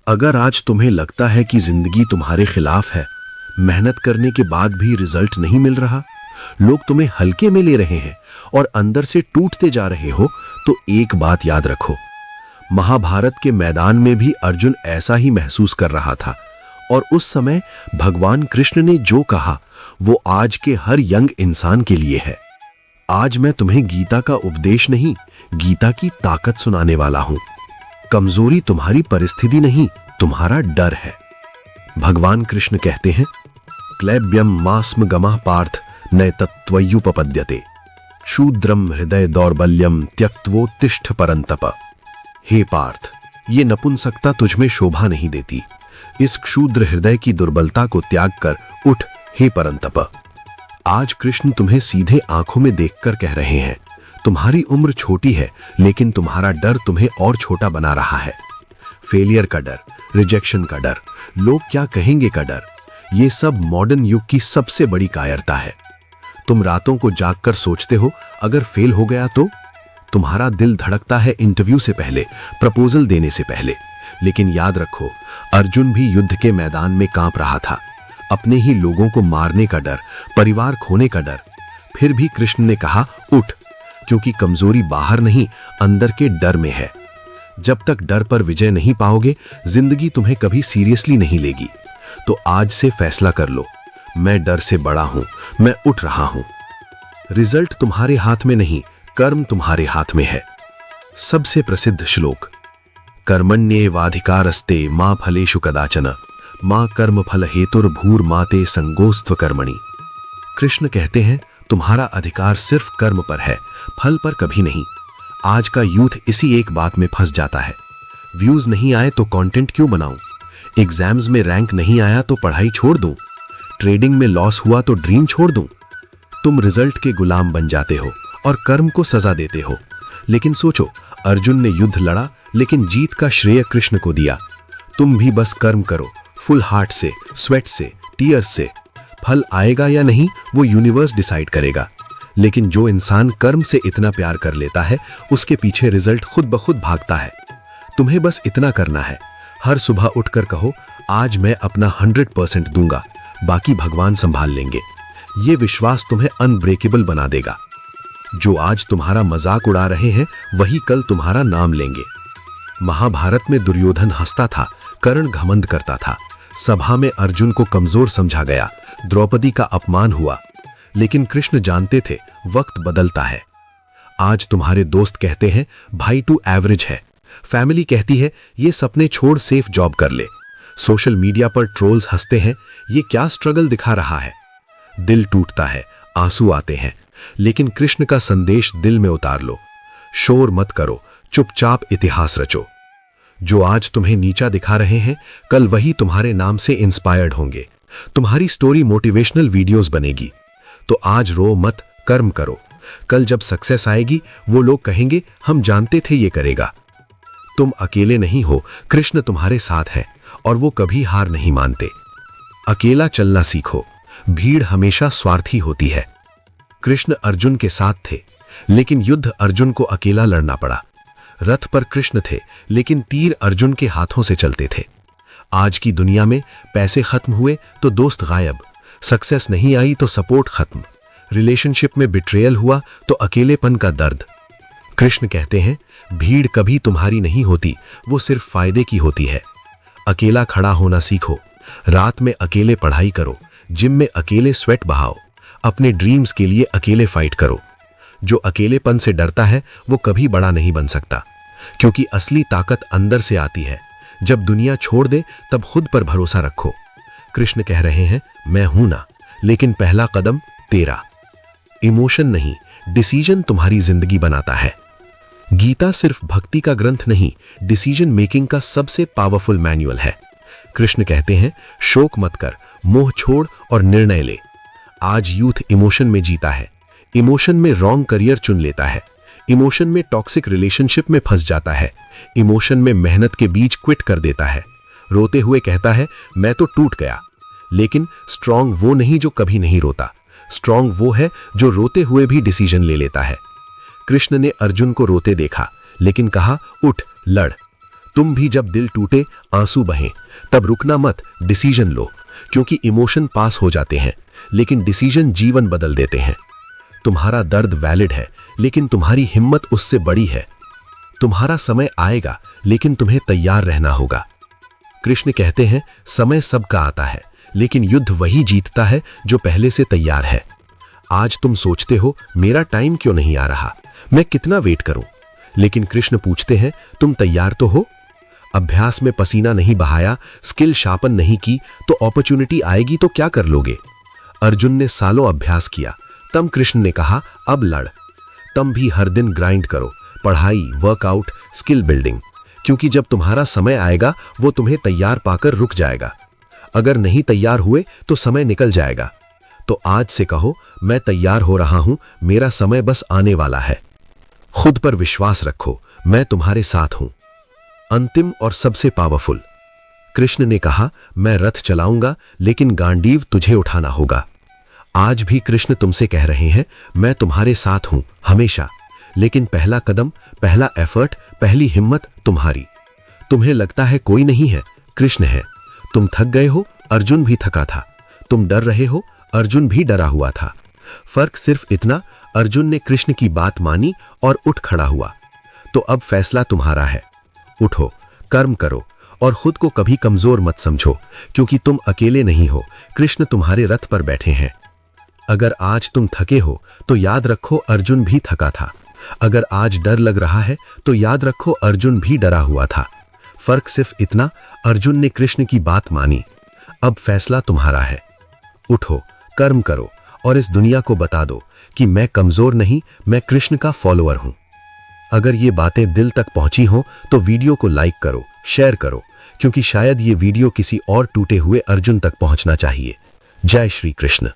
अगर आज तुम्हें लगता है कि जिंदगी तुम्हारे खिलाफ है, मेहनत करने के बाद भी रिजल्ट नहीं मिल रहा, लोग तुम्हें हल्के में ले रहे हैं और अंदर से टूटते जा रहे हो, तो एक बात याद रखो। महाभारत के मैदान में भी अर्जुन ऐसा ही महसूस कर रहा था और उस समय भगवान कृष्ण ने जो कहा वो आज के हर यंग इंसान के लिए है। आज मैं तुम्हें गीता का उपदेश नहीं, गीता की ताकत सुनाने वाला हूं। कमजोरी तुम्हारी परिस्थिति नहीं, तुम्हारा डर है। भगवान कृष्ण कहते हैं, क्लैब्यम मास्म गमः पार्थ नैतत्त्वयुपपद्यते शूद्रम हृदय दौर्बल्यम त्यक्त्वोत्तिष्ठ परंतप। हे पार्थ, ये नपुंसकता तुझमें शोभा नहीं देती। इस क्षुद्र हृदय की दुर्बलता को त्याग कर उठ, हे परंतप। आज कृष्ण तुम्हें सीधे आंखों में देखकर कह रहे हैं, तुम्हारी उम्र छोटी है, लेकिन तुम्हारा डर तुम्हें और छोटा बना रहा है। फेलियर का डर, रिजेक्शन का डर, लोग क्या कहेंगे का डर, ये सब मॉडर्न युग की सबसे बड़ी कायरता है। तुम रातों को जागकर सोचते हो, अगर फेल हो गया तो? तुम्हारा दिल धड़कता है इंटरव्यू से पहले, प्रपोजल देने से पहले। लेकिन याद रखो, अर्जुन भी युद्ध के मैदान में कांप रहा था। अपने ही लोगों को मारने का डर, परिवार खोने का डर। फिर भी कृष्ण ने कहा, उठ, क्योंकि कमजोरी बाहर नहीं, अंदर के डर में है। जब तक डर पर विजय नहीं पाओगे, जिंदगी तुम्हें कभी सीरियसली नहीं लेगी। तो आज से फैसला कर लो, मैं डर से बड़ा हूं, मैं उठ रहा हूं। रिजल्ट तुम्हारे हाथ में नहीं, कर्म तुम्हारे हाथ में है। सबसे प्रसिद्ध श्लोक, कर्मण्येवाधिकारस्ते मां फलेषु कदाचन मां कर्म फल हेतुर्भूर्माते संगोस्त्व कर्मणि। कृष्ण कहते हैं, तुम्हारा अधिकार सिर्फ कर्म पर है, फल पर कभी नहीं। आज का यूथ इसी एक बात में फंस जाता है। व्यूज नहीं आए तो कंटेंट क्यों बनाऊं? एग्जाम्स में रैंक नहीं आया तो पढ़ाई छोड़ दूं? ट्रेडिंग में लॉस हुआ तो ड्रीम छोड़ दूं? तुम रिजल्ट के गुलाम बन जाते हो और कर्म को सजा देते हो। लेकिन सोचो, अर्जुन ने युद्ध लड़ा, लेकिन जीत का श्रेय कृष्ण को दिया। तुम भी बस कर्म करो, फुल हार्ट से, स्वेट से, टीयर्स से। फल आएगा या नहीं वो यूनिवर्स डिसाइड करेगा। लेकिन जो इंसान कर्म से इतना प्यार कर लेता है, उसके पीछे रिजल्ट खुद ब खुद भागता है। तुम्हें बस इतना करना है, हर सुबह उठकर कहो, आज मैं अपना 100% दूंगा, बाकी भगवान संभाल लेंगे। ये विश्वास तुम्हें अनब्रेकेबल बना देगा। जो आज तुम्हारा मजाक उड़ा रहे हैं, वही कल तुम्हारा नाम लेंगे। महाभारत में दुर्योधन हंसता था, कर्ण घमंड करता था, सभा में अर्जुन को कमजोर समझा गया, द्रौपदी का अपमान हुआ। लेकिन कृष्ण जानते थे, वक्त बदलता है। आज तुम्हारे दोस्त कहते हैं, भाई तू एवरेज है। फैमिली कहती है, ये सपने छोड़ सेफ जॉब कर ले। सोशल मीडिया पर ट्रोल्स हंसते हैं, ये क्या स्ट्रगल दिखा रहा है। दिल टूटता है, आंसू आते हैं, लेकिन कृष्ण का संदेश दिल में उतार लो। शोर मत करो, चुपचाप इतिहास रचो। जो आज तुम्हें नीचा दिखा रहे हैं, कल वही तुम्हारे नाम से इंस्पायर्ड होंगे। तुम्हारी स्टोरी मोटिवेशनल वीडियोस बनेगी। तो आज रो मत, कर्म करो। कल जब सक्सेस आएगी, वो लोग कहेंगे, हम जानते थे ये करेगा। तुम अकेले नहीं हो, कृष्ण तुम्हारे साथ है और वो कभी हार नहीं मानते। अकेला चलना सीखो, भीड़ हमेशा स्वार्थी होती है। कृष्ण अर्जुन के साथ थे, लेकिन युद्ध अर्जुन को अकेला लड़ना पड़ा। रथ पर कृष्ण थे, लेकिन तीर अर्जुन के हाथों से चलते थे। आज की दुनिया में पैसे खत्म हुए तो दोस्त गायब, सक्सेस नहीं आई तो सपोर्ट खत्म, रिलेशनशिप में बिट्रेयल हुआ तो अकेलेपन का दर्द। कृष्ण कहते हैं, भीड़ कभी तुम्हारी नहीं होती, वो सिर्फ फायदे की होती है। अकेला खड़ा होना सीखो, रात में अकेले पढ़ाई करो, जिम में अकेले स्वेट बहाओ, अपने ड्रीम्स के लिए अकेले फाइट करो। जो अकेलेपन से डरता है, वो कभी बड़ा नहीं बन सकता, क्योंकि असली ताकत अंदर से आती है। जब दुनिया छोड़ दे, तब खुद पर भरोसा रखो। कृष्ण कह रहे हैं, मैं हूं ना, लेकिन पहला कदम तेरा। इमोशन नहीं, डिसीजन तुम्हारी जिंदगी बनाता है। गीता सिर्फ भक्ति का ग्रंथ नहीं, डिसीजन मेकिंग का सबसे पावरफुल मैनुअल है। कृष्ण कहते हैं, शोक मत कर, मोह छोड़ और निर्णय ले। आज यूथ इमोशन में जीता है, इमोशन में रॉन्ग करियर चुन लेता है, इमोशन में टॉक्सिक रिलेशनशिप में फंस जाता है, इमोशन में मेहनत के बीच क्विट कर देता है। रोते हुए कहता है, मैं तो टूट गया। लेकिन स्ट्रांग वो नहीं जो कभी नहीं रोता, स्ट्रांग वो है जो रोते हुए भी डिसीजन ले लेता है। कृष्ण ने अर्जुन को रोते देखा, लेकिन कहा, उठ, लड़। तुम भी जब दिल टूटे, आंसू बहें, तब रुकना मत, डिसीजन लो, क्योंकि इमोशन पास हो जाते हैं लेकिन डिसीजन जीवन बदल देते हैं। तुम्हारा दर्द वैलिड है लेकिन तुम्हारी हिम्मत उससे बड़ी है। तुम्हारा समय आएगा लेकिन तुम्हें तैयार रहना होगा। कृष्ण कहते हैं समय सबका आता है लेकिन युद्ध वही जीतता है जो पहले से तैयार है। आज तुम सोचते हो मेरा टाइम क्यों नहीं आ रहा, मैं कितना वेट करूं, लेकिन कृष्ण पूछते हैं तुम तैयार तो हो? अभ्यास में पसीना नहीं बहाया, स्किल शार्पन नहीं की तो अपॉर्चुनिटी आएगी तो क्या कर लोगे? अर्जुन ने सालों अभ्यास किया, तब कृष्ण ने कहा अब लड़। तुम भी हर दिन ग्राइंड करो, पढ़ाई, वर्कआउट, स्किल बिल्डिंग, क्योंकि जब तुम्हारा समय आएगा वो तुम्हें तैयार पाकर रुक जाएगा। अगर नहीं तैयार हुए तो समय निकल जाएगा। तो आज से कहो मैं तैयार हो रहा हूं, मेरा समय बस आने वाला है। खुद पर विश्वास रखो, मैं तुम्हारे साथ हूं। अंतिम और सबसे पावरफुल, कृष्ण ने कहा मैं रथ चलाऊंगा लेकिन गांडीव तुझे उठाना होगा। आज भी कृष्ण तुमसे कह रहे हैं मैं तुम्हारे साथ हूं हमेशा, लेकिन पहला कदम, पहला एफर्ट, पहली हिम्मत तुम्हारी। तुम्हें लगता है कोई नहीं है, कृष्ण है। तुम थक गए हो, अर्जुन भी थका था। तुम डर रहे हो, अर्जुन भी डरा हुआ था। फर्क सिर्फ इतना, अर्जुन ने कृष्ण की बात मानी और उठ खड़ा हुआ। तो अब फैसला तुम्हारा है। उठो, कर्म करो और खुद को कभी कमजोर मत समझो, क्योंकि तुम अकेले नहीं हो, कृष्ण तुम्हारे रथ पर बैठे हैं। अगर आज तुम थके हो तो याद रखो अर्जुन भी थका था। अगर आज डर लग रहा है तो याद रखो अर्जुन भी डरा हुआ था। फर्क सिर्फ इतना, अर्जुन ने कृष्ण की बात मानी। अब फैसला तुम्हारा है। उठो, कर्म करो और इस दुनिया को बता दो कि मैं कमजोर नहीं, मैं कृष्ण का फॉलोअर हूं। अगर ये बातें दिल तक पहुंची हो तो वीडियो को लाइक करो, शेयर करो, क्योंकि शायद ये वीडियो किसी और टूटे हुए अर्जुन तक पहुंचना चाहिए। जय श्री कृष्ण।